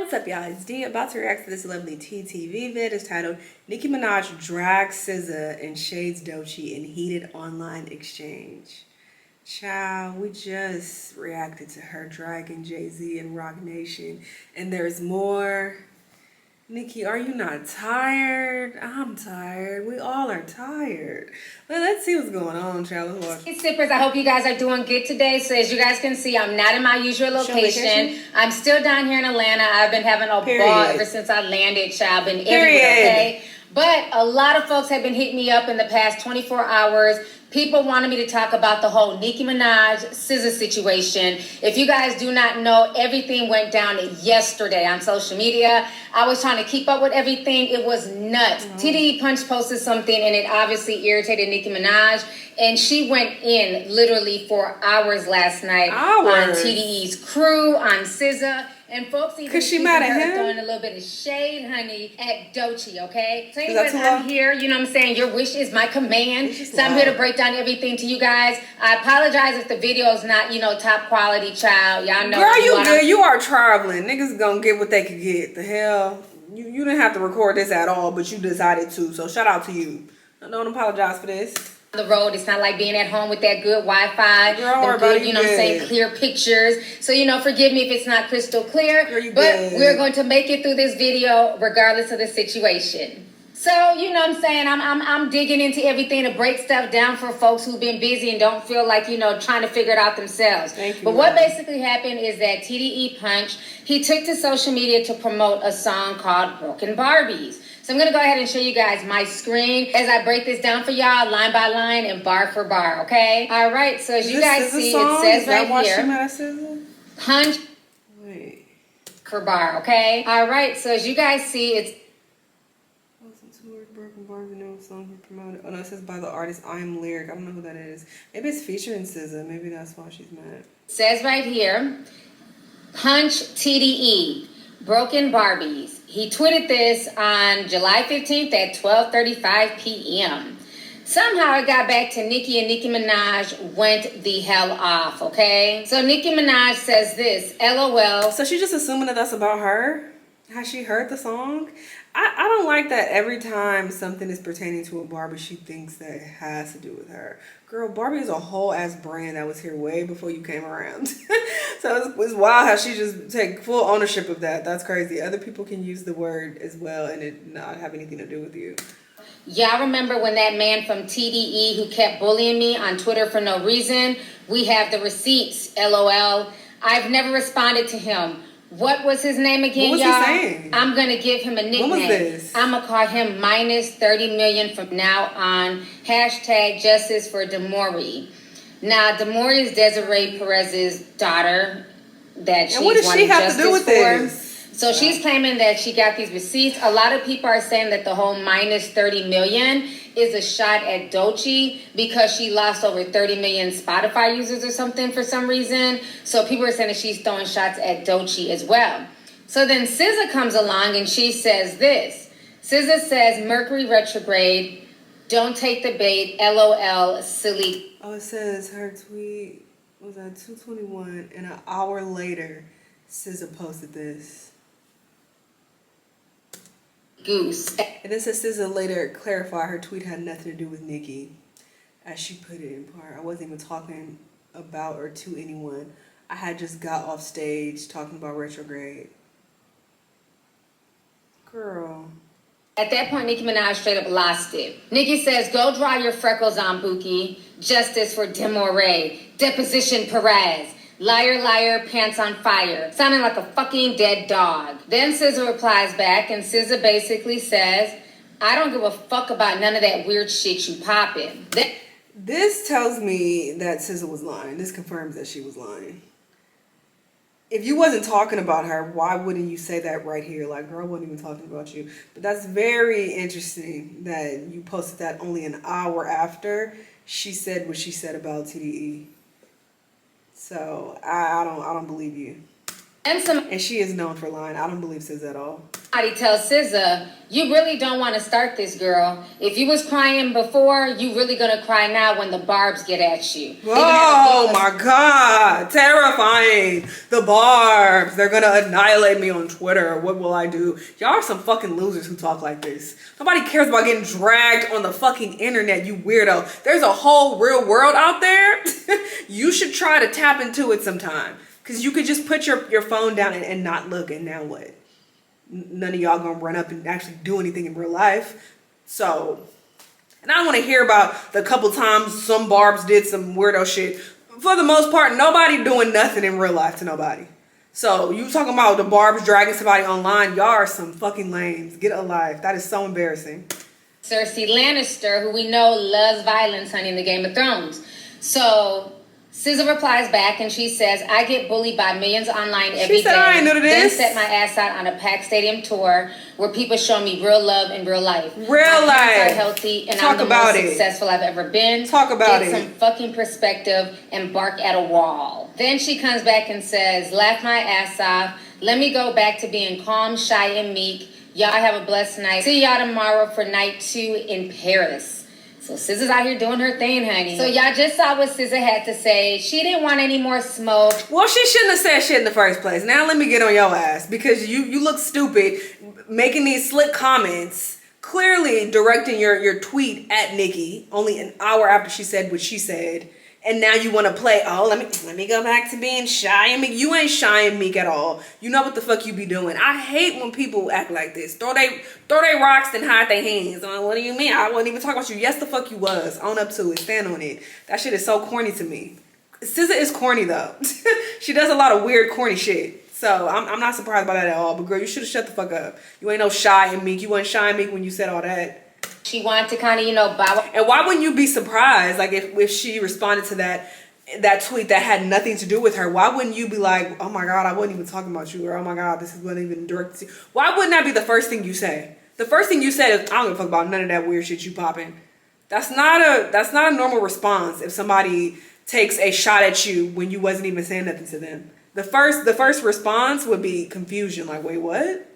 what's up, y'all? It's D. About to react to this lovely TTV vid. It's titled Nicki Minaj drags SZA and shades Doechii in heated online exchange. Child, we just reacted to her dragging Jay-Z and Roc Nation, and there's more. Nicki, are you not tired? I'm tired. We all are tired. Well, let's see what's going on, child. Let's watch. Hey, sippers, I hope you guys are doing good today. So as you guys can see, I'm not in my usual location. I'm still down here in Atlanta. I've been having a ball ever since I landed, child. Been everywhere, okay? But a lot of folks have been hitting me up in the past 24 hours. People wanted me to talk about the whole Nicki Minaj SZA situation. If you guys do not know, everything went down yesterday on social media. I was trying to keep up with everything. It was nuts. TDE Punch posted something and it obviously irritated Nicki Minaj. And she went in literally for hours last night on TDE's crew, on SZA. And folks even she mad at him? Throwing a little bit of shade, honey, at Doechii, okay? So anyways, I'm here, you know what I'm saying? Your wish is my command. So I'm here to break down everything to you guys. I apologize if the video is not, you know, top quality, child. Y'all know. Girl, you good. You are traveling. Niggas gonna get what they could get. The hell? You didn't have to record this at all, but you decided to. So shout out to you. Don't apologize for this. The road, it's not like being at home with that good Wi-Fi, the good, you know what I'm saying, clear pictures. So, you know, forgive me if it's not crystal clear, but we're going to make it through this video regardless of the situation. So, you know what I'm saying, I'm digging into everything to break stuff down for folks who've been busy and don't feel like, you know, trying to figure it out themselves. But what basically happened is that TDE Punch, he took to social media to promote a song called Broken Barbies. So I'm going to go ahead and show you guys my screen as I break this down for y'all line by line and bar for bar, okay? All right, so as you guys see, it says right here, Punch for bar, okay? All right, so as you guys see, it's... Broken Barbie, no song he promoted. Oh no, it says by the artist I Am Lyric. I don't know who that is. Maybe it's featuring SZA. Maybe that's why she's mad. Says right here, Punch TDE, Broken Barbies. He tweeted this on July 15th at 12:35 p.m. Somehow it got back to Nicki, and Nicki Minaj went the hell off, okay? So Nicki Minaj says this, LOL. So she's just assuming that that's about her? Has she heard the song? I don't like that every time something is pertaining to a Barbie, she thinks that it has to do with her. Girl, Barbie is a whole ass brand that was here way before you came around. So it's wild how she just take full ownership of that. That's crazy. Other people can use the word as well and it not have anything to do with you. Y'all remember when that man from TDE who kept bullying me on Twitter for no reason? We have the receipts, LOL. I've never responded to him. What was his name again, y'all? What was he saying? I'm going to give him a nickname. What was this? I'm going to call him minus 30 million from now on. Hashtag justice for Doechii. Now, Doechii is Desiree Perez's daughter that she's wanting justice for. And what does she have to do with this? So she's claiming that she got these receipts. A lot of people are saying that the whole minus 30 million is a shot at Doechii because she lost over 30 million Spotify users or something for some reason. So people are saying that she's throwing shots at Doechii as well. So then SZA comes along and she says this. SZA says, Mercury retrograde, don't take the bait, LOL, silly. Oh, it says her tweet was at 2:21 and an hour later, SZA posted this. Goose. And then says SZA later clarified her tweet had nothing to do with Nicki. As she put it in part, I wasn't even talking about or to anyone. I had just got off stage talking about retrograde. Girl. At that point, Nicki Minaj straight up lost it. Nicki says, go dry your freckles on, Buki. Justice for Doechii. Deposition Perez. Liar, liar, pants on fire. Sounding like a fucking dead dog. Then SZA replies back, and SZA basically says, I don't give a fuck about none of that weird shit you poppin'. This tells me that SZA was lying. This confirms that she was lying. If you wasn't talking about her, why wouldn't you say that right here? Like, girl, I wasn't even talking about you. But that's very interesting that you posted that only an hour after she said what she said about TDE. So I don't believe you. And she is known for lying. I don't believe SZA at all. Somebody tells SZA, you really don't want to start this, girl. If you was crying before, you really gonna cry now when the barbs get at you. Oh my God, terrifying. The barbs, they're gonna annihilate me on Twitter. What will I do? Y'all are some fucking losers who talk like this. Nobody cares about getting dragged on the fucking internet, you weirdo. There's a whole real world out there. You should try to tap into it sometime. Because you could just put your phone down and not look, and now what? None of y'all gonna run up and actually do anything in real life. So, and I don't want to hear about the couple times some barbs did some weirdo shit. For the most part, nobody doing nothing in real life to nobody. So you talking about the barbs dragging somebody online? Y'all are some fucking lames. Get a life. That is so embarrassing. Cersei Lannister, who we know loves violence, honey, in the Game of Thrones. So SZA replies back and she says, I get bullied by millions online every day. I ain't new to this. Then set my ass out on a packed stadium tour where people show me real love in real life. Real my life. Parents are healthy and I'm the most successful I've ever been. Talk about Get some fucking perspective and bark at a wall. Then she comes back and says, laugh my ass off. Let me go back to being calm, shy, and meek. Y'all have a blessed night. See y'all tomorrow for night 2 in Paris. So SZA's out here doing her thing, honey. So y'all just saw what SZA had to say. She didn't want any more smoke. Well, she shouldn't have said shit in the first place. Now let me get on your ass because you look stupid making these slick comments, clearly directing your tweet at Nicki only an hour after she said what she said. And now you want to play, oh, let me go back to being shy and meek. You ain't shy and meek at all. You know what the fuck you be doing. I hate when people act like this. Throw they rocks and hide their hands. What do you mean? I wasn't even talking about you. Yes, the fuck you was. Own up to it. Stand on it. That shit is so corny to me. SZA is corny, though. She does a lot of weird, corny shit. So I'm not surprised by that at all. But, girl, you should have shut the fuck up. You ain't no shy and meek. You wasn't shy and meek when you said all that. She wanted to kind of, bow. And why wouldn't you be surprised? Like if she responded to that tweet that had nothing to do with her, why wouldn't you be like, oh my God, I wasn't even talking about you, or oh my God, this wasn't even directed to you? Why wouldn't that be the first thing you say? The first thing you said is, I don't give a fuck about none of that weird shit you popping. That's not a normal response if somebody takes a shot at you when you wasn't even saying nothing to them. The first response would be confusion, like, wait, what?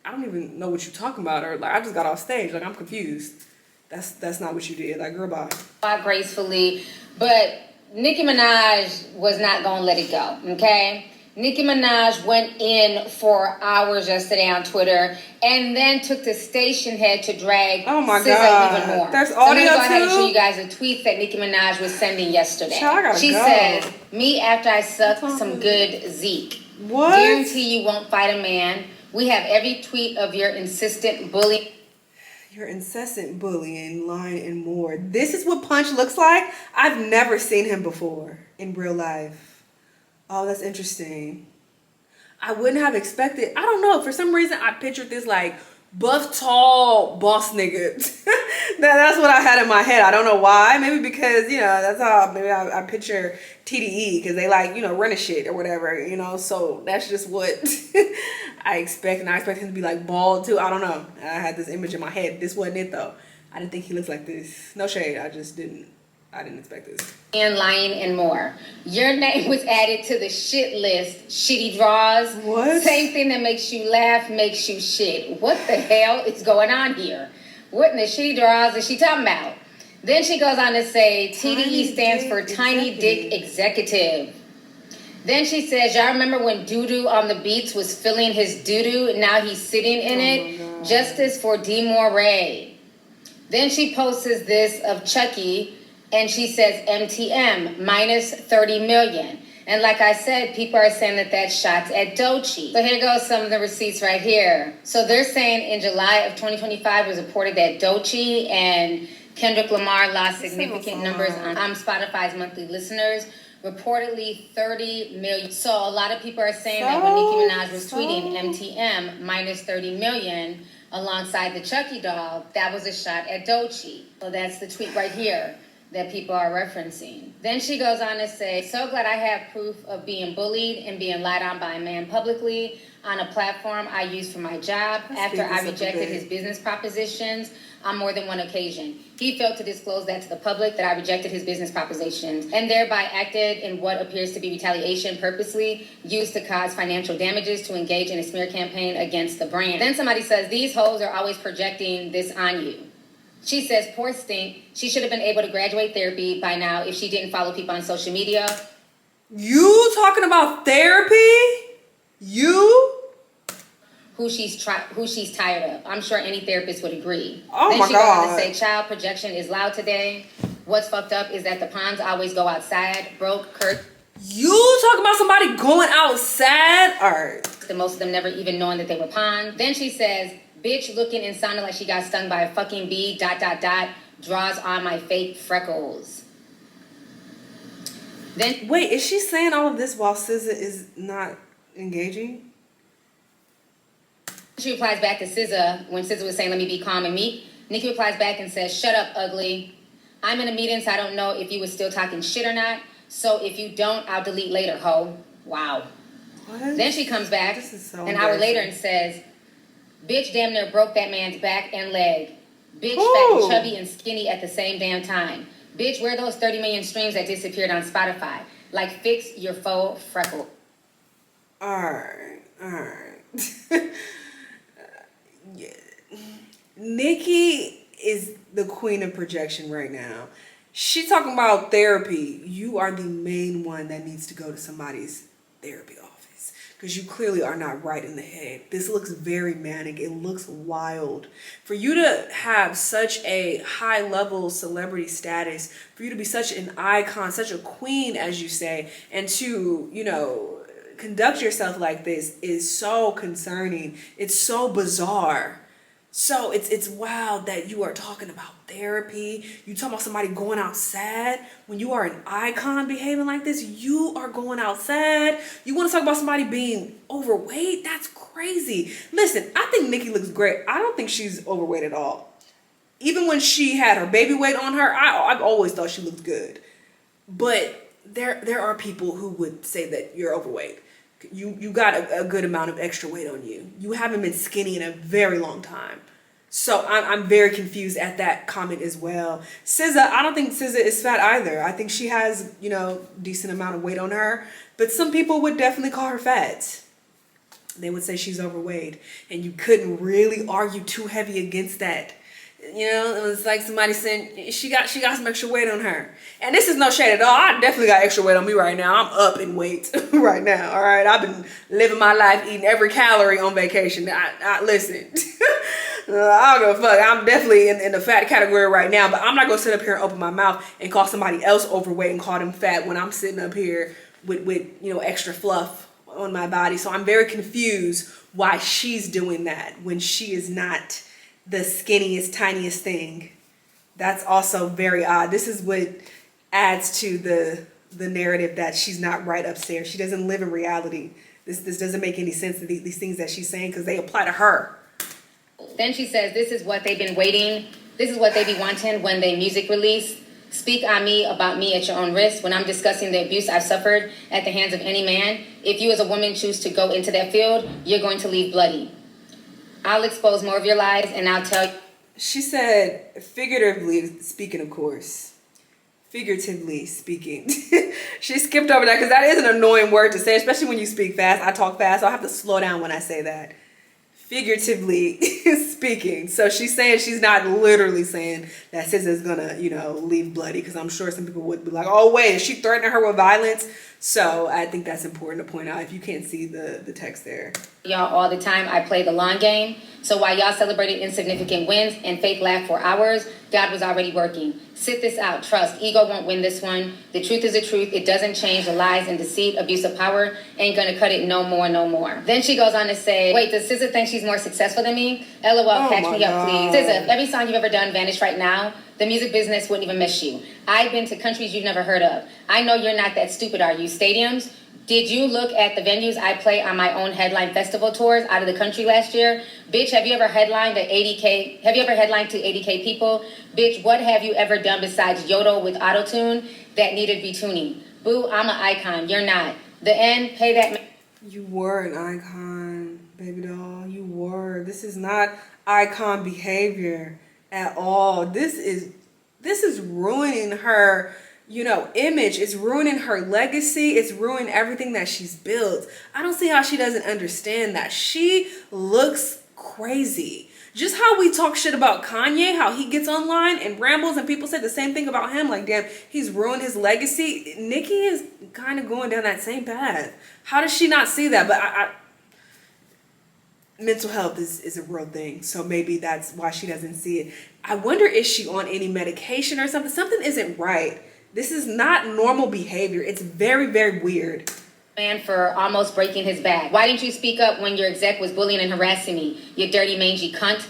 I don't even know what you're talking about, or like I just got off stage, like I'm confused. That's not what you did. Like, girl, bye. Gracefully, but Nicki Minaj was not gonna let it go. Okay, Nicki Minaj went in for hours yesterday on Twitter, and then took the station head to drag SZA even more. There's audio so I'm gonna go too? ahead and show you guys a tweet that Nicki Minaj was sending yesterday. She go. says, "Me after I suck some good Zeke. What? Guarantee you won't fight a man. We have every tweet of your insistent bullying." Your incessant bullying, lying, and more. This is what Punch looks like? I've never seen him before in real life. Oh, that's interesting. I wouldn't have expected. I don't know. For some reason, I pictured this like buff, tall, boss nigga. That's what I had in my head. I don't know why. Maybe because, that's how maybe I picture TDE because they like, running shit or whatever, So that's just what I expect. And I expect him to be like bald too. I don't know. I had this image in my head. This wasn't it though. I didn't think he looked like this. No shade. I didn't expect this. And lying and more. Your name was added to the shit list. Shitty draws. What? Same thing that makes you laugh makes you shit. What the hell is going on here? What in the shitty draws is she talking about? Then she goes on to say TDE stands for Tiny Dick Executive. Then she says, y'all remember when Doo-Doo on the Beats was filling his doo-doo and now he's sitting in it? Justice for D. Moray. Then she posts this of Chucky and she says MTM minus 30 million. And like I said, people are saying that that's shots at Doechii. So here goes some of the receipts right here. So they're saying in July of 2025 it was reported that Doechii and Kendrick Lamar lost significant numbers on Spotify's monthly listeners. Reportedly 30 million. So a lot of people are saying that when Nicki Minaj was tweeting MTM minus 30 million alongside the Chucky doll, that was a shot at Doechii. So that's the tweet right here that people are referencing. Then she goes on to say, so glad I have proof of being bullied and being lied on by a man publicly. on a platform I use for my job after I rejected his business propositions on more than one occasion. He failed to disclose that to the public, that I rejected his business propositions, and thereby acted in what appears to be retaliation, purposely used to cause financial damages to engage in a smear campaign against the brand. Then somebody says, these hoes are always projecting this on you. She says, poor stink, she should have been able to graduate therapy by now if she didn't follow people on social media. You talking about therapy? You? Who she's tired of. I'm sure any therapist would agree. Oh then my she goes on God. to say, child projection is loud today. What's fucked up is that the pawns always go outside. Broke, Kurt. You talking about somebody going outside? Alright. The most of them never even knowing that they were pawns. Then she says, bitch looking and sounding like she got stung by a fucking bee, ... draws on my fake freckles. Then wait, is she saying all of this while SZA is not engaging? She replies back to SZA when SZA was saying, let me be calm and meek. Nicki replies back and says, shut up, ugly. I'm in a meeting, so I don't know if you was still talking shit or not. So if you don't, I'll delete later, ho. Wow. What? Then she comes back an hour later and says, bitch damn near broke that man's back and leg. Bitch fat and chubby and skinny at the same damn time. Bitch, where are those 30 million streams that disappeared on Spotify? Like, fix your faux freckle. Alright. Yeah. Nicki is the queen of projection right now. She talking about therapy. You are the main one that needs to go to somebody's therapy office because you clearly are not right in the head. This looks very manic. It looks wild. For you to have such a high level celebrity status, for you to be such an icon, such a queen, as you say, and to, conduct yourself like this is so concerning. It's so bizarre. So it's wild that you are talking about therapy. You talking about somebody going outside. When you are an icon behaving like this, you are going outside. You want to talk about somebody being overweight? That's crazy. Listen, I think Nicki looks great. I don't think she's overweight at all. Even when she had her baby weight on her, I've always thought she looked good. But there are people who would say that you're overweight. You got a good amount of extra weight on you. You haven't been skinny in a very long time. So I'm very confused at that comment as well. SZA, I don't think SZA is fat either. I think she has, decent amount of weight on her. But some people would definitely call her fat. They would say she's overweight. And you couldn't really argue too heavy against that. It was like somebody saying she got some extra weight on her. And this is no shade at all. I definitely got extra weight on me right now. I'm up in weight right now. All right. I've been living my life eating every calorie on vacation. I listen. I don't give a fuck. I'm definitely in the fat category right now, but I'm not gonna sit up here and open my mouth and call somebody else overweight and call them fat when I'm sitting up here with extra fluff on my body. So I'm very confused why she's doing that when she is not the skinniest, tiniest thing. That's also very odd. This is what adds to the narrative that she's not right upstairs. She doesn't live in reality. This doesn't make any sense, these things that she's saying, because they apply to her. Then she says, this is what they've been waiting. This is what they be wanting when they music release. Speak on me, about me at your own risk. When I'm discussing the abuse I've suffered at the hands of any man, if you as a woman choose to go into that field, you're going to leave bloody. I'll expose more of your lies and I'll tell you. She said, figuratively speaking, of course. Figuratively speaking. She skipped over that because that is an annoying word to say, especially when you speak fast. I talk fast, so I have to slow down when I say that. Figuratively speaking. So she's saying she's not literally saying that SZA is gonna, leave bloody, because I'm sure some people would be like, oh wait, is she threatening her with violence? So I think that's important to point out if you can't see the text there. Y'all all the time, I play the long game. So while y'all celebrated insignificant wins and fake laugh for hours, God was already working. Sit this out, trust, ego won't win this one. The truth is the truth, it doesn't change. The lies and deceit, abuse of power ain't gonna cut it no more. Then she goes on to say, wait, does SZA think she's more successful than me? LOL, catch me up, please. SZA, every song you've ever done vanished right now. The music business wouldn't even miss you. I've been to countries you've never heard of. I know you're not that stupid, are you? Stadiums? Did you look at the venues I play on my own headline festival tours out of the country last year? Bitch, have you ever headlined to 80K? Have you ever headlined to 80K people? Bitch, what have you ever done besides yodel with autotune that needed retuning? Boo, I'm an icon. You're not. The end, pay that. You were an icon. Baby doll, you were. This is not icon behavior at all. This is ruining her, image. It's ruining her legacy. It's ruining everything that she's built. I don't see how she doesn't understand that. She looks crazy. Just how we talk shit about Kanye, how he gets online and rambles and people say the same thing about him, like, damn, he's ruined his legacy. Nicki is kind of going down that same path. How does she not see that? But mental health is a real thing, so maybe that's why she doesn't see it. I wonder, is she on any medication or something? Something isn't right. This is not normal behavior. It's very, very weird. Man for almost breaking his back. Why didn't you speak up when your exec was bullying and harassing me? You dirty, mangy cunt.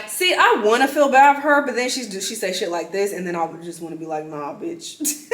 See, I want to feel bad for her, but then she say shit like this, and then I would just want to be like, nah, bitch.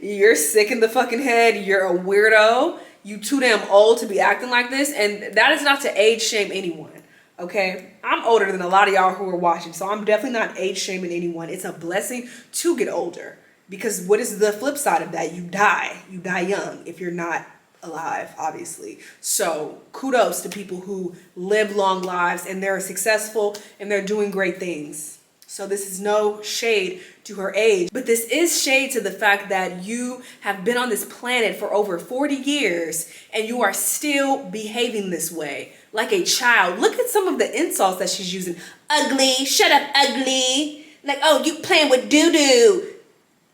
You're sick in the fucking head. You're a weirdo. You too damn old to be acting like this, and that is not to age shame anyone. Okay, I'm older than a lot of y'all who are watching, so I'm definitely not age shaming anyone. It's a blessing to get older, because what is the flip side of that? You die young if you're not alive, obviously. So kudos to people who live long lives and they're successful and they're doing great things. So this is no shade to her age, but this is shade to the fact that you have been on this planet for over 40 years and you are still behaving this way like a child. Look at some of the insults that she's using. Ugly, shut up, ugly. Like, oh, you playing with doo-doo.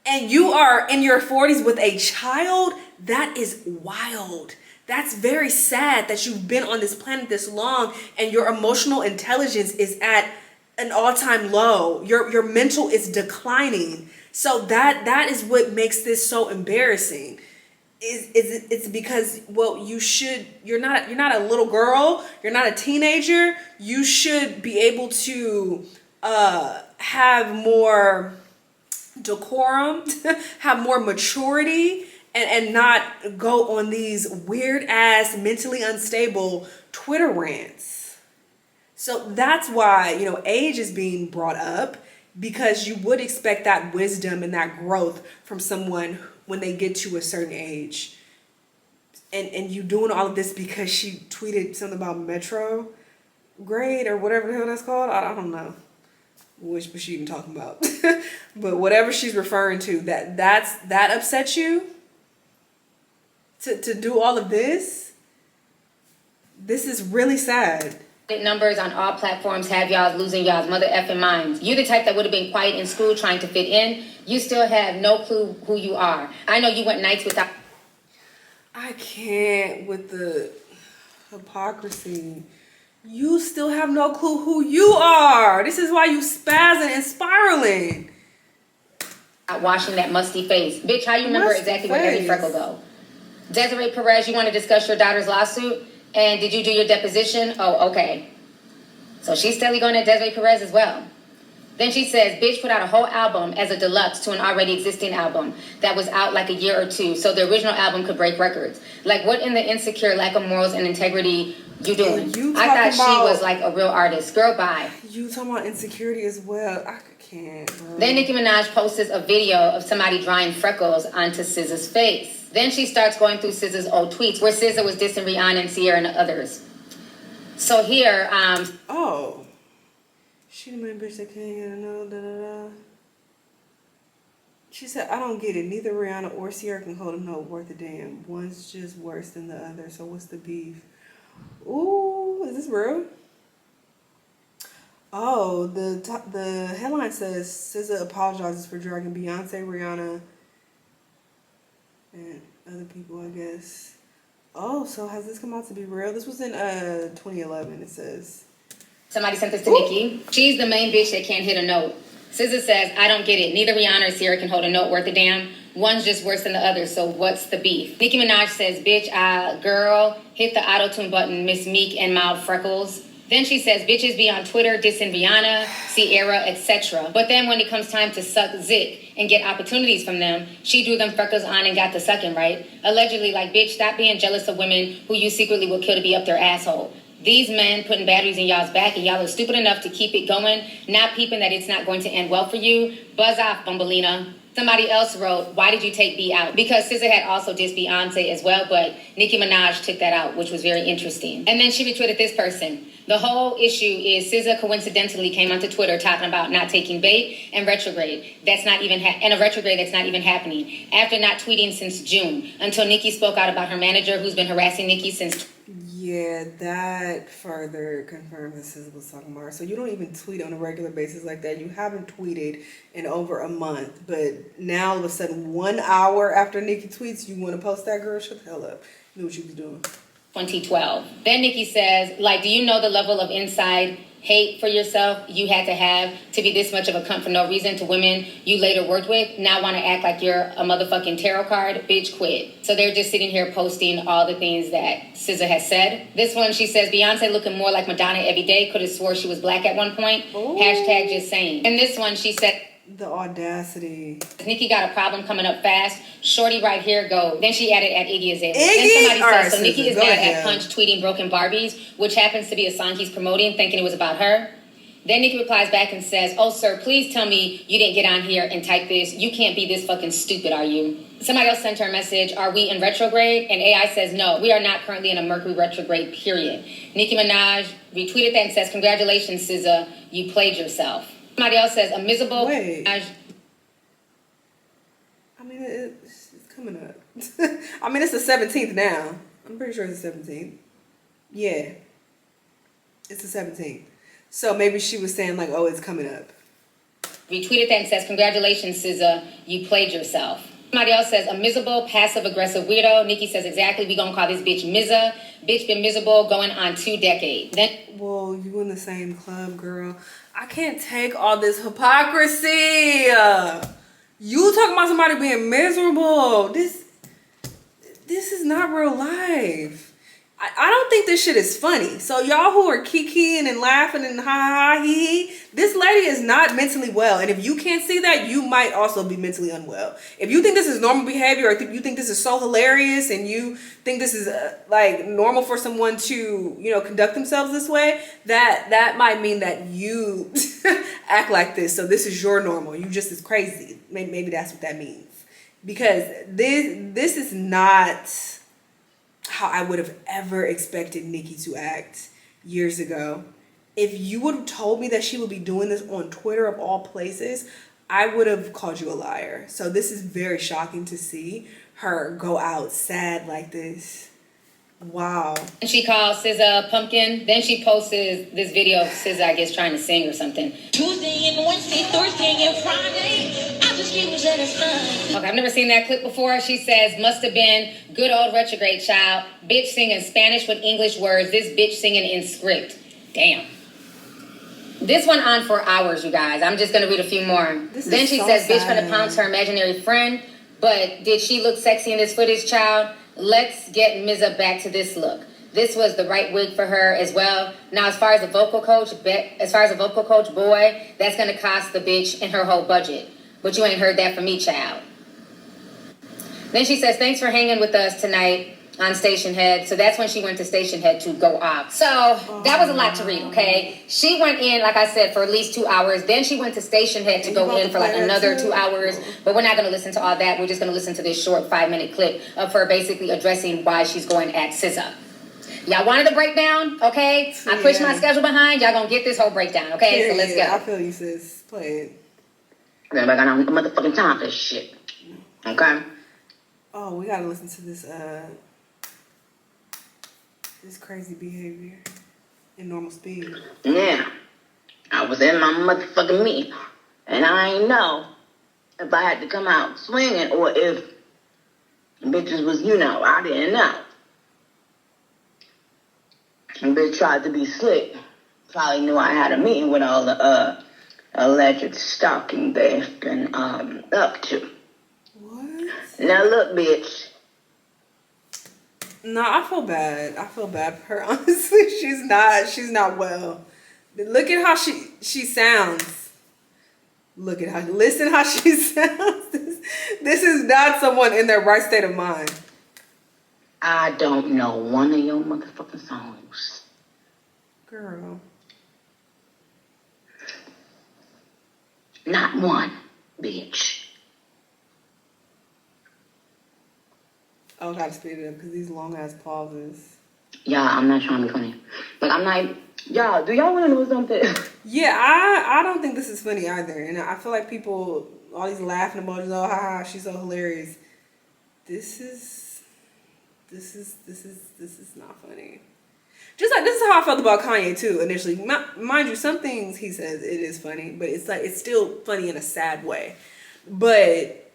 And you are in your 40s with a child? That is wild. That's very sad that you've been on this planet this long and your emotional intelligence is at an all-time low. Your mental is declining. So that is what makes this so embarrassing. It's because, well, you're not a little girl, you're not a teenager. You should be able to have more decorum, have more maturity, and not go on these weird ass mentally unstable Twitter rants. So that's why, age is being brought up, because you would expect that wisdom and that growth from someone when they get to a certain age. And you doing all of this because she tweeted something about Metro grade or whatever the hell that's called. I don't know which was she even talking about. But whatever she's referring to, that upsets you to do all of this. This is really sad. Numbers on all platforms have y'all losing y'all's mother effing minds. You the type that would have been quiet in school trying to fit in. You still have no clue who you are. I know you went nights without. I can't with the hypocrisy. You still have no clue who you are. This is why you spazzing and spiraling. Washing that musty face. Bitch, how you remember exactly where every freckle go? Desiree Perez, you want to discuss your daughter's lawsuit? And did you do your deposition? Oh, okay. So she's steadily going at Desiree Perez as well. Then she says, bitch put out a whole album as a deluxe to an already existing album that was out like a year or two, so the original album could break records. Like, what in the insecure lack of morals and integrity you doing? I thought she was like a real artist. Girl, bye. You talking about insecurity as well. I can't, bro. Then Nicki Minaj posts a video of somebody drawing freckles onto SZA's face. Then she starts going through SZA's old tweets where SZA was dissing Rihanna and Sierra and others. So here, oh. She the main bitch that can't get no da-da-da. She said, I don't get it. Neither Rihanna or Sierra can hold a note worth a damn. One's just worse than the other. So what's the beef? Ooh, is this real? Oh, the headline says SZA apologizes for dragging Beyonce, Rihanna, and other people, I guess. Oh, so has this come out to be real? This was in 2011, it says. Somebody sent this to Nicki. She's the main bitch that can't hit a note. SZA says, I don't get it. Neither Rihanna or Sierra can hold a note worth a damn. One's just worse than the other, so what's the beef? Nicki Minaj says, bitch, girl, hit the auto-tune button, Miss Meek and Mild Freckles. Then she says, bitches be on Twitter dissing Rihanna, Sierra, etc. But then when it comes time to suck zick and get opportunities from them, she drew them freckles on and got the sucking, right? Allegedly, like, bitch, stop being jealous of women who you secretly will kill to be up their asshole. These men putting batteries in y'all's back and y'all are stupid enough to keep it going, not peeping that it's not going to end well for you. Buzz off, Bumbelina. Somebody else wrote, why did you take B out? Because SZA had also dissed Beyonce as well, but Nicki Minaj took that out, which was very interesting. And then she retweeted this person. The whole issue is SZA coincidentally came onto Twitter talking about not taking bait and retrograde. That's not even and a retrograde that's not even happening. After not tweeting since June, until Nicki spoke out about her manager who's been harassing Nicki since. Yeah, that further confirms what SZA was talking about. So you don't even tweet on a regular basis like that. You haven't tweeted in over a month, but now all of a sudden, 1 hour after Nicki tweets, you want to post that? Girl, shut the hell up. You knew what you was doing. 2012. Then Nicki says, like, do you know the level of inside hate for yourself you had to have to be this much of a cunt for no reason to women you later worked with? Now want to act like you're a motherfucking tarot card? Bitch, quit. So they're just sitting here posting all the things that SZA has said. This one, she says, Beyonce looking more like Madonna every day. Could have swore she was black at one point. Ooh. Hashtag just saying. And this one, she said, the audacity. Nicki got a problem coming up fast. Shorty right here go. Then she added at Iggy Azalea. Then somebody says, so Nicki is mad at Punch tweeting Broken Barbies, which happens to be a song he's promoting, thinking it was about her. Then Nicki replies back and says, oh, sir, please tell me you didn't get on here and type this. You can't be this fucking stupid, are you? Somebody else sent her a message, are we in retrograde? And AI says, no, we are not currently in a Mercury retrograde, period. Nicki Minaj retweeted that and says, congratulations, SZA, you played yourself. Somebody else says, a miserable... Wait. I mean, it's coming up. I mean, it's the 17th now. I'm pretty sure it's the 17th. Yeah. It's the 17th. So maybe she was saying, like, oh, it's coming up. Retweeted that and says, congratulations, SZA, you played yourself. Somebody else says, a miserable, passive-aggressive weirdo. Nicki says, exactly, we gonna call this bitch Mizza. Bitch been miserable going on 2 decades. Then, well, you in the same club, girl. I can't take all this hypocrisy. You talking about somebody being miserable. This is not real life. I don't think this shit is funny. So y'all who are kikiing and laughing and ha ha he, this lady is not mentally well. And if you can't see that, you might also be mentally unwell. If you think this is normal behavior, or you think this is so hilarious, and you think this is like normal for someone to, you know, conduct themselves this way, that might mean that you act like this. So this is your normal. You just as crazy. Maybe that's what that means. Because this is not how I would have ever expected Nicki to act years ago. If you would have told me that she would be doing this on Twitter of all places, I would have called you a liar. So this is very shocking to see her go out sad like this. Wow. And she calls SZA a pumpkin. Then she posts this video of SZA, I guess, trying to sing or something. Tuesday and Wednesday, Thursday and Friday. I just keep satisfied. Okay, I've never seen that clip before. She says, must have been good old retrograde child. Bitch singing Spanish with English words. This bitch singing in script. Damn. This went on for hours, you guys. I'm just going to read a few more. Then she says, bitch gonna pounce her imaginary friend. But did she look sexy in this footage, child? Let's get Mizza back to this look. This was the right wig for her as well. Now, as far as a vocal coach, boy, that's going to cost the bitch and her whole budget. But you ain't heard that from me, child. Then she says, thanks for hanging with us tonight on Station Head. So that's when she went to Station Head to go off. So that was a lot to read, okay? She went in, like I said, for at least 2 hours. Then she went to Station Head to go in for like another 2 hours. But we're not going to listen to all that. We're just going to listen to this short 5-minute clip of her basically addressing why she's going at SZA. Y'all wanted the breakdown, okay? I pushed my schedule behind. Y'all gonna get this whole breakdown, okay? So let's go. I feel you, sis. Play it. Everybody got no motherfucking time for this shit. Okay? Oh, we gotta listen to this this crazy behavior in normal speed. Yeah. I was in my motherfucking meeting. And I ain't know if I had to come out swinging or if bitches was, I didn't know. And bitch tried to be slick. Probably knew I had a meeting with all the alleged stalking they've been up to. What? Now look, bitch. No, I feel bad. I feel bad for her. Honestly, she's not well. Look at how she sounds. Listen how she sounds. This is not someone in their right state of mind. I don't know one of your motherfucking songs. Girl. Not one, bitch. Oh, I gotta speed it up because these long ass pauses. Yeah, I'm not trying to be funny. But I'm like, y'all, do y'all want to know something? Yeah, I don't think this is funny either. And I feel like people, all these laughing emojis, oh, haha, she's so hilarious. This is not funny. Just like, this is how I felt about Kanye too initially. Mind you, some things he says, it is funny, but it's like, it's still funny in a sad way. But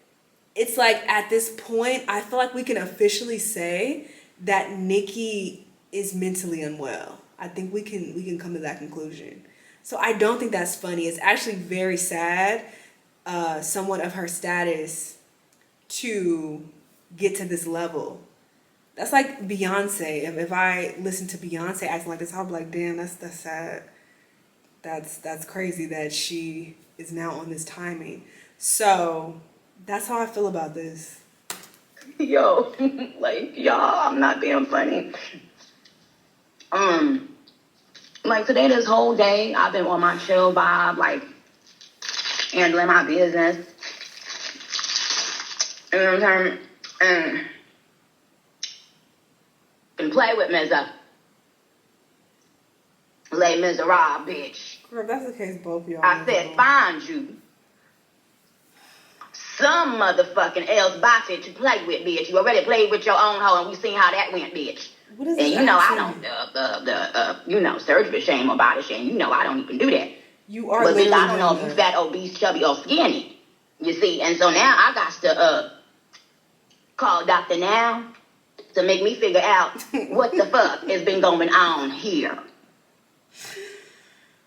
it's like, at this point, I feel like we can officially say that Nicki is mentally unwell. I think we can come to that conclusion. So I don't think that's funny. It's actually very sad, someone of her status to get to this level. That's like Beyonce. If I listen to Beyonce acting like this, I'll be like, damn, that's sad. That's crazy that she is now on this timing. So that's how I feel about this. Yo, like, y'all, I'm not being funny. Like, today, this whole day, I've been on my chill vibe, like, handling my business. You know what I'm saying? And play with Mizza. Les Miserables, bitch. Girl, if that's the case, both of y'all. I said, find you some motherfucking else body to play with, bitch. You already played with your own hoe, and we seen how that went, bitch. What is and this you know, accent? I don't, surgery shame or body shame. You know, I don't even do that. You are but bitch, literally I don't know if doing you that. fat, obese, chubby, or skinny. You see, and so now I got to call Dr. Now to make me figure out what the fuck has been going on here.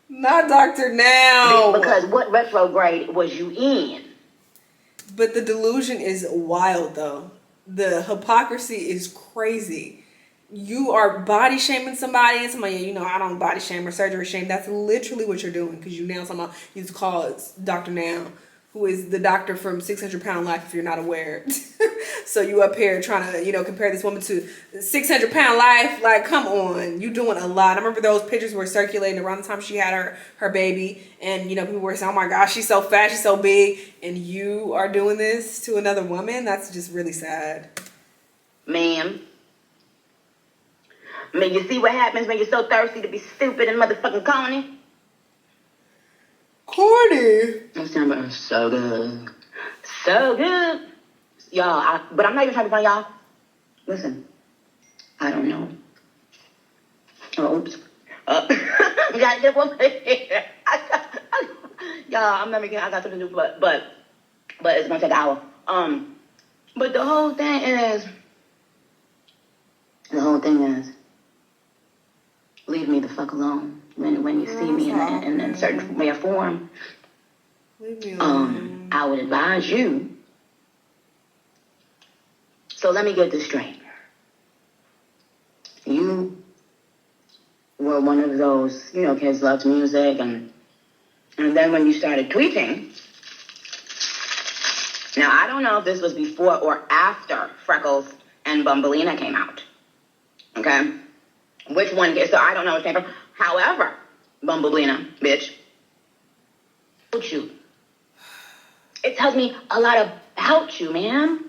Not Dr. Now. Because what retrograde was you in? But the delusion is wild, though. The hypocrisy is crazy. You are body shaming somebody, and somebody, you know, I don't body shame or surgery shame. That's literally what you're doing, because you now talking about, you call it Dr. Now, who is the doctor from 600 Pound Life, if you're not aware. So you up here trying to, you know, compare this woman to 600 Pound Life. Like, come on. You doing a lot. I remember those pictures were circulating around the time she had her baby. And, you know, people were saying, oh my gosh, she's so fat, she's so big. And you are doing this to another woman? That's just really sad. Ma'am. I mean, you see what happens when you're so thirsty to be stupid and motherfucking corny? Corny? It's so good. So good. Y'all, but I'm not even trying to be funny, y'all. Listen, I don't know. Oh, oops. You gotta get one here. Y'all, I'm not making, I got something to do, but it's gonna take an hour. But the whole thing is, leave me the fuck alone when you see me in a certain way or form. Leave me alone. I would advise you. So let me get this straight. You were one of those, you know, kids loved music, and then when you started tweeting, now I don't know if this was before or after Freckles and Bumbleina came out. Okay? Which one? So I don't know which came from. However, Bumbleina, bitch, you. It tells me a lot about you, man.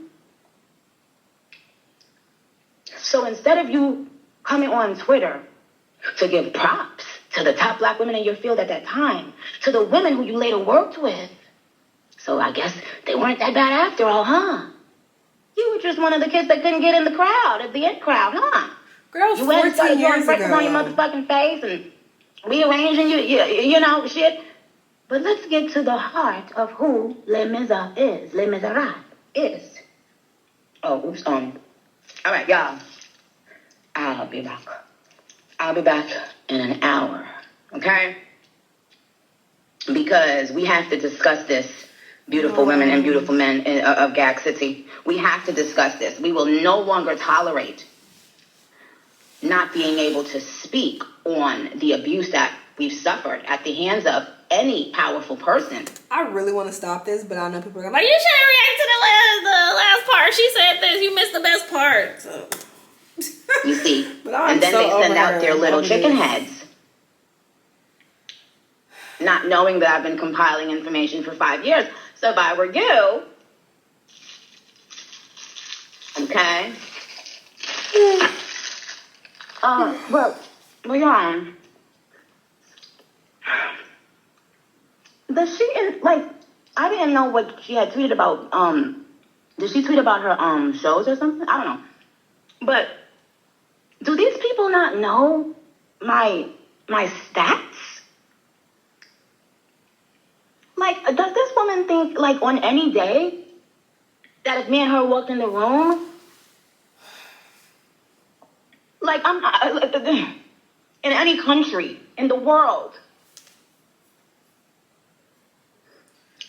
So instead of you coming on Twitter to give props to the top black women in your field at that time, to the women who you later worked with, so I guess they weren't that bad after all, huh? You were just one of the kids that couldn't get in the crowd, at the in crowd, huh? Girl, you went and started 14 throwing years freckles ago. on your motherfucking face and rearranging you know, shit. But let's get to the heart of who Les Miserables is. Les Miserables is. Oh, oops, all right, y'all. I'll be back. I'll be back in an hour, okay? Because we have to discuss this, beautiful women and beautiful men of Gag City. We have to discuss this. We will no longer tolerate not being able to speak on the abuse that we've suffered at the hands of any powerful person. I really want to stop this, but I know people are like, you should react to the last part. She said this. You missed the best part. So. You see, But I'm and then so they send over out her. their little Over chicken this. heads, not knowing that I've been compiling information for 5 years. So if I were you, okay, Well, yeah. Does she, like, I didn't know what she had tweeted about, did she tweet about her, shows or something? I don't know. But, do these people not know my stats? Like, does this woman think, like, on any day, that if me and her walked in the room, like, in any country, in the world,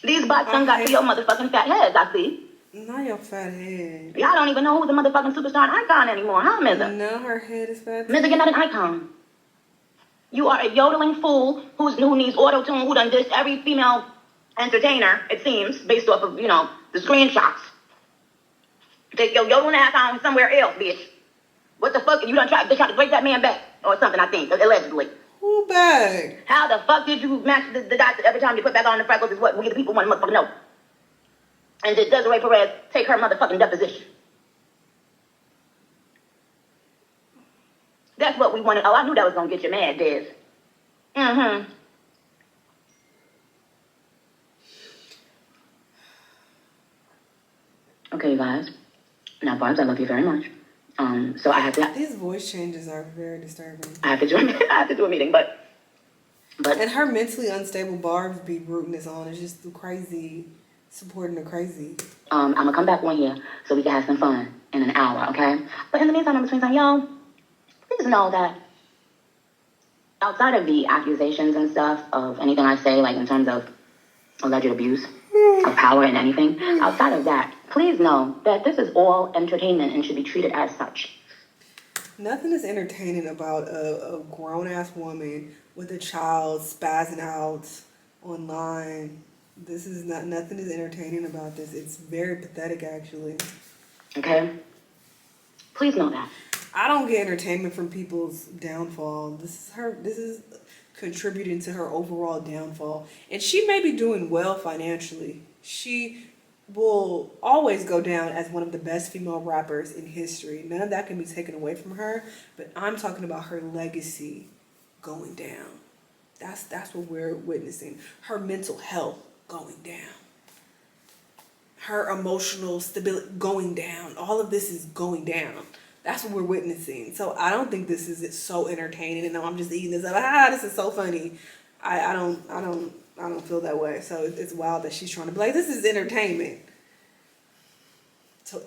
these bots done got to your motherfucking fat heads, I see. Not your fat head. Y'all don't even know who's a motherfucking superstar and icon anymore, huh, Mizza? No, her head is fat. Mizza, you're not an icon. You are a yodeling fool who needs auto-tune, who done dissed every female entertainer, it seems, based off of, the screenshots. Take your yodeling ass on somewhere else, bitch. What the fuck? You done tried to break that man back or something, I think, allegedly. Who back? How the fuck did you match the dots every time you put back on the freckles is what we the people want to motherfucking know. And did Desiree Perez take her motherfucking deposition? That's what we wanted. Oh, I knew that was going to get you mad, Des. Mm-hmm. Okay, you guys. Now, Barbs, I love you very much. So I have to... These voice changes are very disturbing. I have to do a meeting, but... And her mentally unstable Barbs be rooting this on. It's just crazy, supporting the crazy. I'm going to come back one here so we can have some fun in an hour, okay? But in the meantime, in between time, y'all, please know that outside of the accusations and stuff of anything I say, like in terms of alleged abuse of power and anything, outside of that, please know that this is all entertainment and should be treated as such. Nothing is entertaining about a grown-ass woman with a child spazzing out online. This is nothing is entertaining about this. It's very pathetic, actually. Okay? Please know that. I don't get entertainment from people's downfall. This is contributing to her overall downfall. And she may be doing well financially. She will always go down as one of the best female rappers in history. None of that can be taken away from her, but I'm talking about her legacy going down. That's what we're witnessing. Her mental health going down. Her emotional stability going down. All of this is going down. That's what we're witnessing. So I don't think this is so entertaining. And I'm just eating this up. This is so funny. I don't feel that way. So it's wild that she's trying to be like, this is entertainment.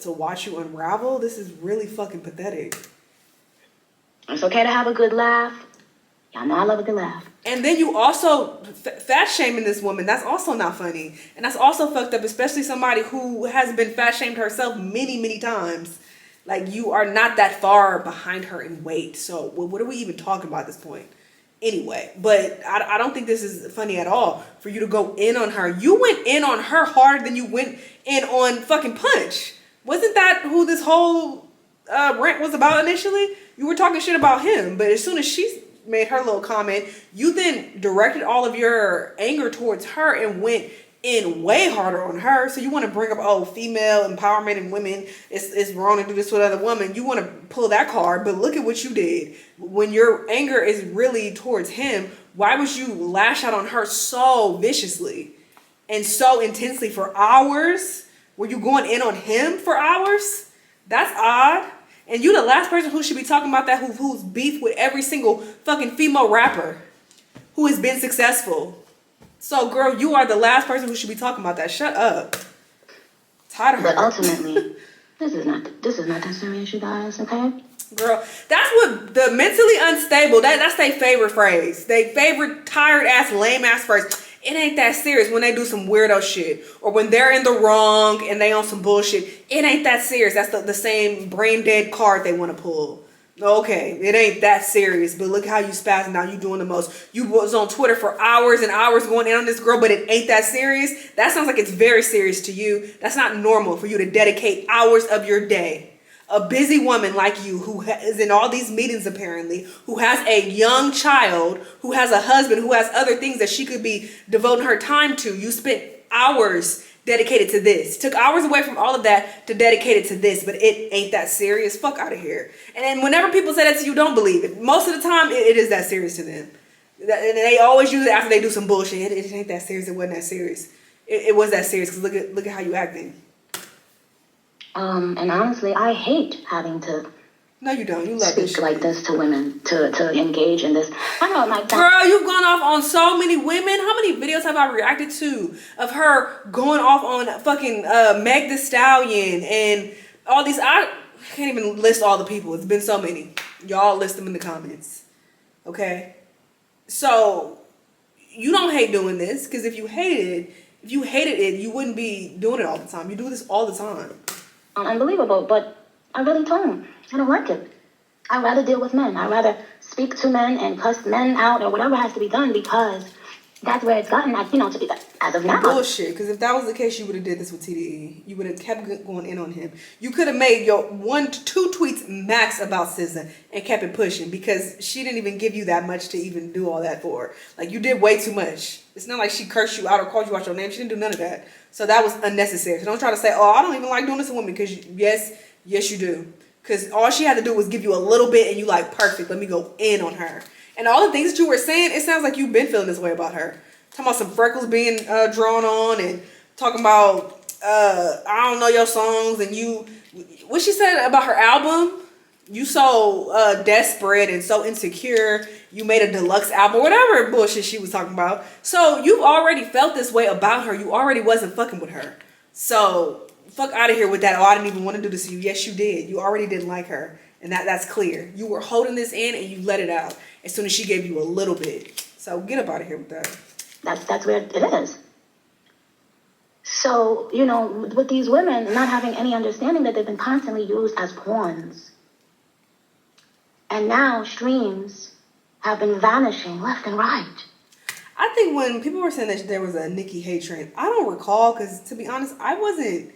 To watch you unravel, this is really fucking pathetic. It's okay to have a good laugh. Y'all know I love a good laugh. And then you also fat shaming this woman. That's also not funny. And that's also fucked up, especially somebody who has been fat shamed herself many, many times. Like, you are not that far behind her in weight. So what are we even talking about at this point? Anyway, but I don't think this is funny at all for you to go in on her. You went in on her harder than you went in on fucking Punch. Wasn't that who this whole rant was about initially? You were talking shit about him, but as soon as she made her little comment, you then directed all of your anger towards her and went in way harder on her. So you want to bring up, female empowerment and women, it's wrong to do this with another woman. You want to pull that card, but look at what you did. When your anger is really towards him, why would you lash out on her so viciously and so intensely for hours? Were you going in on him for hours? That's odd. And you the last person who should be talking about that, who's beef with every single fucking female rapper who has been successful. So, girl, you are the last person who should be talking about that. Shut up. Tired of her. But ultimately, this is not that serious, you guys, okay? Girl, that's what the mentally unstable, that's their favorite phrase. They favorite tired ass, lame ass phrase. It ain't that serious when they do some weirdo shit. Or when they're in the wrong and they on some bullshit. It ain't that serious. That's the same brain dead card they want to pull. Okay, it ain't that serious, but look how you spazzing out. You doing the most. You was on Twitter for hours and hours going in on this girl, but it ain't that serious. That sounds like it's very serious to you. That's not normal for you to dedicate hours of your day. A busy woman like you who is in all these meetings apparently, who has a young child, who has a husband, who has other things that she could be devoting her time to. You spent hours dedicated to this. Took hours away from all of that to dedicate it to this, but it ain't that serious. Fuck out of here. And then whenever people say that to you, don't believe it. Most of the time, it is that serious to them. And they always use it after they do some bullshit. It ain't that serious. It wasn't that serious. It was that serious because look at how you acting. And honestly, I hate having to. No, you don't. You love speak this like this to women, to engage in this. I know, like, girl, you've gone off on so many women. How many videos have I reacted to of her going off on fucking Meg Thee Stallion and all these? I can't even list all the people. It's been so many. Y'all list them in the comments. Okay, so you don't hate doing this because if you hated it, you wouldn't be doing it all the time. You do this all the time. Unbelievable, but I really don't. I don't like it. I'd rather deal with men. I'd rather speak to men and cuss men out or whatever has to be done because that's where it's gotten, to be as of now. Bullshit, because if that was the case, you would have did this with TDE. You would have kept going in on him. You could have made your 1 to 2 tweets max about SZA and kept it pushing because she didn't even give you that much to even do all that for. Like, you did way too much. It's not like she cursed you out or called you out your name. She didn't do none of that. So that was unnecessary. So don't try to say, oh, I don't even like doing this to women because yes, you do. Because all she had to do was give you a little bit and you like, perfect, let me go in on her. And all the things that you were saying, it sounds like you've been feeling this way about her. Talking about some freckles being drawn on and talking about, I don't know your songs. And what she said about her album, you so desperate and so insecure. You made a deluxe album, whatever bullshit she was talking about. So you've already felt this way about her. You already wasn't fucking with her. So fuck out of here with that. Oh, I didn't even want to do this to you. Yes, you did. You already didn't like her. And that's clear. You were holding this in and you let it out as soon as she gave you a little bit. So get up out of here with that. That's where it is. So, with these women not having any understanding that they've been constantly used as pawns. And now streams have been vanishing left and right. I think when people were saying that there was a Nicki hate train, I don't recall because, to be honest, I wasn't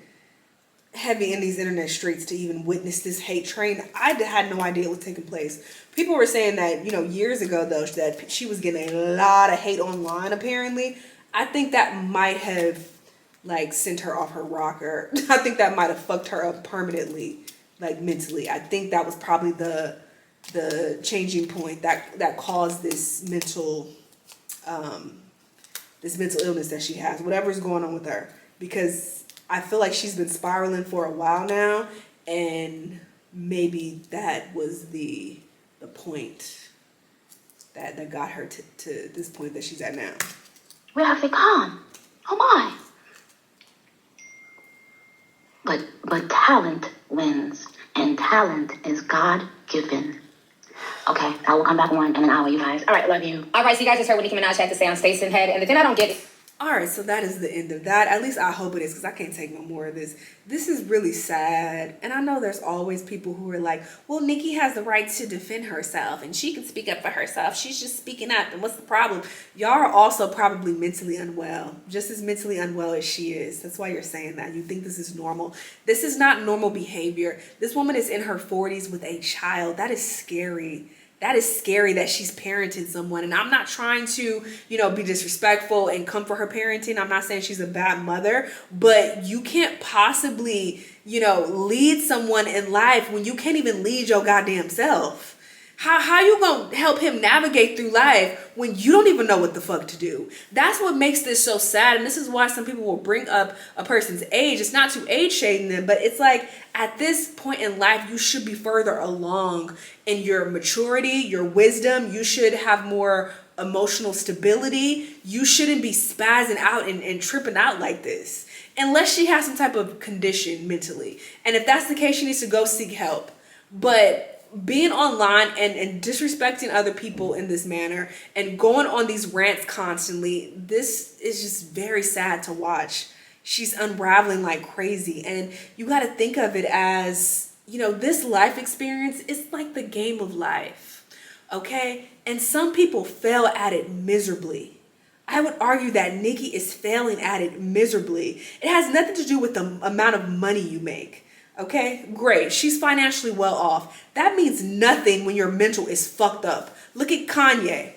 heavy in these internet streets to even witness this hate train. I had no idea what was taking place. People were saying that, years ago, though, that she was getting a lot of hate online, apparently. I think that might have, sent her off her rocker. I think that might have fucked her up permanently, mentally. I think that was probably the changing point that caused this mental illness that she has, whatever's going on with her. Because I feel like she's been spiraling for a while now, and maybe that was the point that got her to this point that she's at now. Where have they gone? Oh my! But talent wins, and talent is God-given. Okay, I will come back on in an hour, you guys. All right, love you. All right, so you guys just heard what Nicki Minaj had to say on Stacey Head, and the thing I don't get is... All right, so that is the end of that. At least I hope it is, because I can't take no more of this. This is really sad. And I know there's always people who are like, well, Nicki has the right to defend herself and she can speak up for herself. She's just speaking up. And what's the problem? Y'all are also probably mentally unwell, just as mentally unwell as she is. That's why you're saying that. You think this is normal. This is not normal behavior. This woman is in her 40s with a child. That is scary. That is scary that she's parenting someone. And I'm not trying to, be disrespectful and come for her parenting. I'm not saying she's a bad mother, but you can't possibly, lead someone in life when you can't even lead your goddamn self. How you gonna help him navigate through life when you don't even know what the fuck to do? That's what makes this so sad. And this is why some people will bring up a person's age. It's not to age shading them, but it's like at this point in life, you should be further along in your maturity, your wisdom. You should have more emotional stability. You shouldn't be spazzing out and tripping out like this. Unless she has some type of condition mentally. And if that's the case, she needs to go seek help. But being online and disrespecting other people in this manner and going on these rants constantly, this is just very sad to watch. She's unraveling like crazy. And you got to think of it as, this life experience is like the game of life. Okay? And some people fail at it miserably. I would argue that Nicki is failing at it miserably. It has nothing to do with the amount of money you make. Okay, great. She's financially well off. That means nothing when your mental is fucked up. Look at Kanye.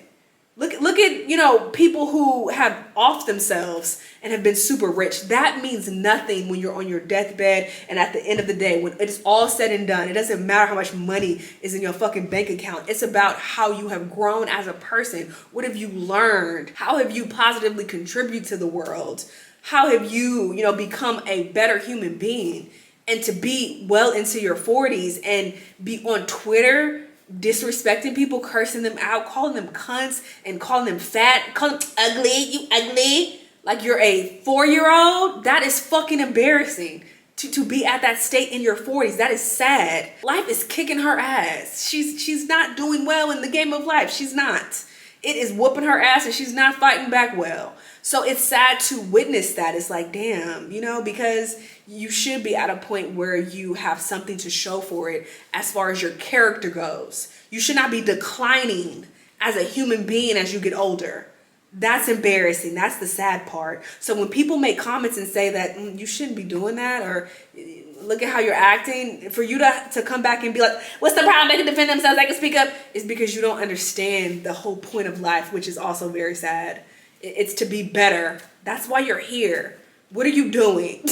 Look at, you know, people who have off themselves and have been super rich. That means nothing when you're on your deathbed and at the end of the day, when it's all said and done, it doesn't matter how much money is in your fucking bank account. It's about how you have grown as a person. What have you learned? How have you positively contributed to the world? How have you, you know, become a better human being? And to be well into your 40s and be on Twitter disrespecting people, cursing them out, calling them cunts and calling them fat, calling them ugly, you ugly, like you're a 4-year-old, that is fucking embarrassing. To be at that state in your 40s, that is sad. Life is kicking her ass. She's not doing well in the game of life. She's not. It is whooping her ass and she's not fighting back well. So it's sad to witness that. It's like, damn, you know, because you should be at a point where you have something to show for it as far as your character goes. You should not be declining as a human being as you get older. That's embarrassing. That's the sad part. So when people make comments and say that you shouldn't be doing that, or look at how you're acting, for you to come back and be like, what's the problem? They can defend themselves, they can speak up, is because you don't understand the whole point of life, which is also very sad. It's to be better. That's why you're here. What are you doing?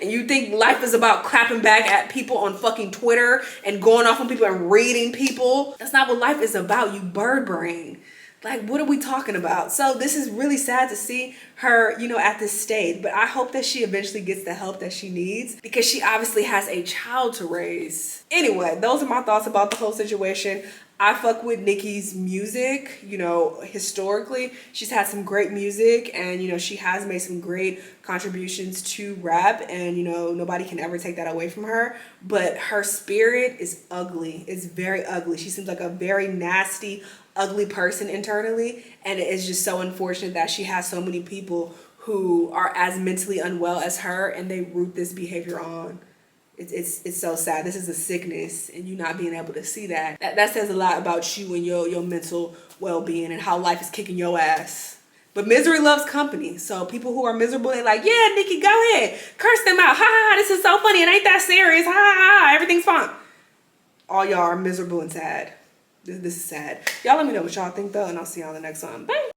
And you think life is about clapping back at people on fucking Twitter and going off on people and reading people? That's not what life is about, you bird brain. Like, what are we talking about? So this is really sad to see her, you know, at this stage. But I hope that she eventually gets the help that she needs, because she obviously has a child to raise. Anyway, those are my thoughts about the whole situation. I fuck with Nicki's music, you know, historically. She's had some great music and, you know, she has made some great contributions to rap and, you know, nobody can ever take that away from her. But her spirit is ugly. It's very ugly. She seems like a very nasty, ugly person internally. And it is just so unfortunate that she has so many people who are as mentally unwell as her and they root this behavior on. It's so sad. This is a sickness, and you not being able to see that. That says a lot about you and your mental well-being and how life is kicking your ass. But misery loves company. So people who are miserable, they're like, yeah, Nicki, go ahead. Curse them out. Ha ha ha, this is so funny. It ain't that serious. Ha ha ha, everything's fine. All y'all are miserable and sad. This is sad. Y'all let me know what y'all think though, and I'll see y'all on the next one. Bye.